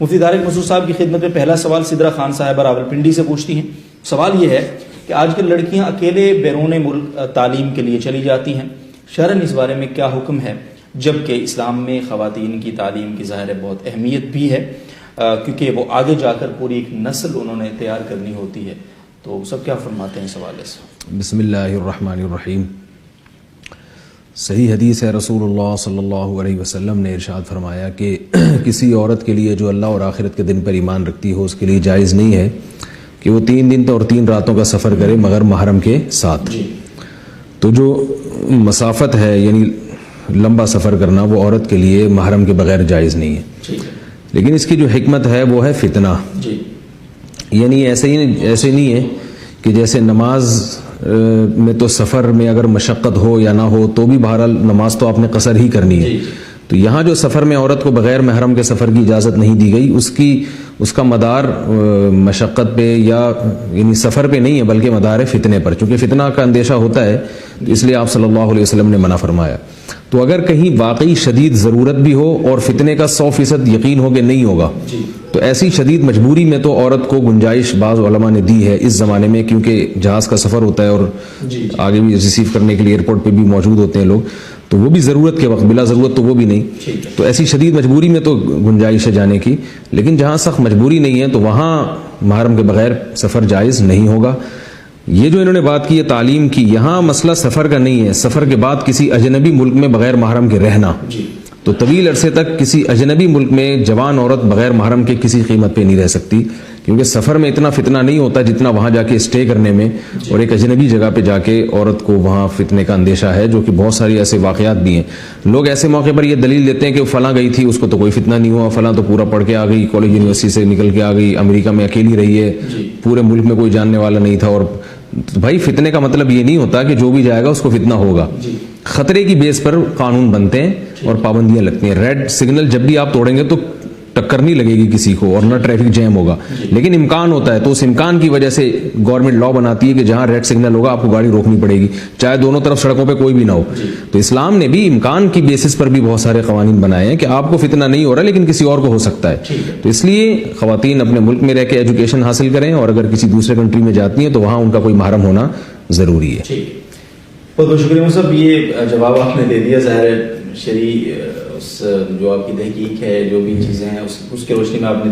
مفتی طارق مسعود صاحب کی خدمت میں پہلا سوال سدرا خان صاحبہ راولپنڈی سے پوچھتی ہیں. سوال یہ ہے کہ آج کل لڑکیاں اکیلے بیرون ملک تعلیم کے لیے چلی جاتی ہیں، شرعاً اس بارے میں کیا حکم ہے؟ جبکہ اسلام میں خواتین کی تعلیم کی ظاہر بہت اہمیت بھی ہے، کیونکہ وہ آگے جا کر پوری ایک نسل انہوں نے تیار کرنی ہوتی ہے. تو سب کیا فرماتے ہیں اس حوالے سے؟ بسم اللہ الرحمن الرحیم. صحیح حدیث ہے، رسول اللہ صلی اللہ علیہ وسلم نے ارشاد فرمایا کہ کسی عورت کے لیے جو اللہ اور آخرت کے دن پر ایمان رکھتی ہو اس کے لیے جائز نہیں ہے کہ وہ 3 دن اور 3 راتوں کا سفر کرے مگر محرم کے ساتھ. تو جو مسافت ہے یعنی لمبا سفر کرنا وہ عورت کے لیے محرم کے بغیر جائز نہیں ہے. لیکن اس کی جو حکمت ہے وہ ہے فتنہ. یعنی ایسے نہیں ہے کہ جیسے نماز میں تو سفر میں اگر مشقت ہو یا نہ ہو تو بھی بہرحال نماز تو آپ نے قصر ہی کرنی ہے. تو یہاں جو سفر میں عورت کو بغیر محرم کے سفر کی اجازت نہیں دی گئی، اس کا مدار مشقت پہ یا یعنی سفر پہ نہیں ہے بلکہ مدار ہے فتنے پر، چونکہ فتنہ کا اندیشہ ہوتا ہے اس لیے آپ صلی اللہ علیہ وسلم نے منع فرمایا. تو اگر کہیں واقعی شدید ضرورت بھی ہو اور فتنے کا 100% یقین ہو کہ نہیں ہوگا تو ایسی شدید مجبوری میں تو عورت کو گنجائش بعض علماء نے دی ہے اس زمانے میں، کیونکہ جہاز کا سفر ہوتا ہے اور آگے بھی ریسیو کرنے کے لیے ایئرپورٹ پہ بھی موجود ہوتے ہیں لوگ، تو وہ بھی ضرورت کے وقت، بلا ضرورت تو وہ بھی نہیں. تو ایسی شدید مجبوری میں تو گنجائش ہے جانے کی، لیکن جہاں سخت مجبوری نہیں ہے تو وہاں محرم کے بغیر سفر جائز نہیں ہوگا. یہ جو انہوں نے بات کی ہے تعلیم کی، یہاں مسئلہ سفر کا نہیں ہے، سفر کے بعد کسی اجنبی ملک میں بغیر محرم کے رہنا. تو طویل عرصے تک کسی اجنبی ملک میں جوان عورت بغیر محرم کے کسی قیمت پہ نہیں رہ سکتی، کیونکہ سفر میں اتنا فتنہ نہیں ہوتا جتنا وہاں جا کے اسٹے کرنے میں اور ایک اجنبی جگہ پہ جا کے عورت کو وہاں فتنے کا اندیشہ ہے، جو کہ بہت ساری ایسے واقعات بھی ہیں. لوگ ایسے موقع پر یہ دلیل دیتے ہیں کہ فلاں گئی تھی اس کو تو کوئی فتنہ نہیں ہوا، فلاں تو پورا پڑھ کے آ گئی، کالج یونیورسٹی سے نکل کے آ گئی، امریکہ میں اکیلی رہی ہے، پورے ملک میں کوئی جاننے والا نہیں تھا. اور بھائی فتنے کا مطلب یہ نہیں ہوتا کہ جو بھی جائے گا اس کو فتنہ ہوگا. خطرے کی بیس پر قانون بنتے ہیں اور پابندیاں لگتی ہیں. ریڈ سگنل جب بھی آپ توڑیں گے تو ٹکر نہیں لگے گی کسی کو اور نہ ٹریفک جیم ہوگا، لیکن امکان ہوتا ہے تو اس امکان کی وجہ سے گورنمنٹ لا بناتی ہے کہ جہاں ریڈ سگنل ہوگا آپ کو گاڑی روکنی پڑے گی، چاہے دونوں طرف سڑکوں پہ کوئی بھی نہ ہو. تو اسلام نے بھی امکان کی بیسس پر بھی بہت سارے قوانین بنائے ہیں کہ آپ کو فتنہ نہیں ہو رہا لیکن کسی اور کو ہو سکتا ہے. تو اس لیے خواتین اپنے ملک میں رہ کے ایجوکیشن حاصل کریں، اور اگر کسی دوسرے کنٹری میں جاتی ہیں تو وہاں ان کا کوئی محرم ہونا ضروری ہے. بہت بہت شکریہ صاحب، یہ جواب آپ نے دے دیا. ظاہر ہے شرعی جو آپ کی تحقیق ہے، جو بھی چیزیں ہیں اس کی روشنی میں آپ نے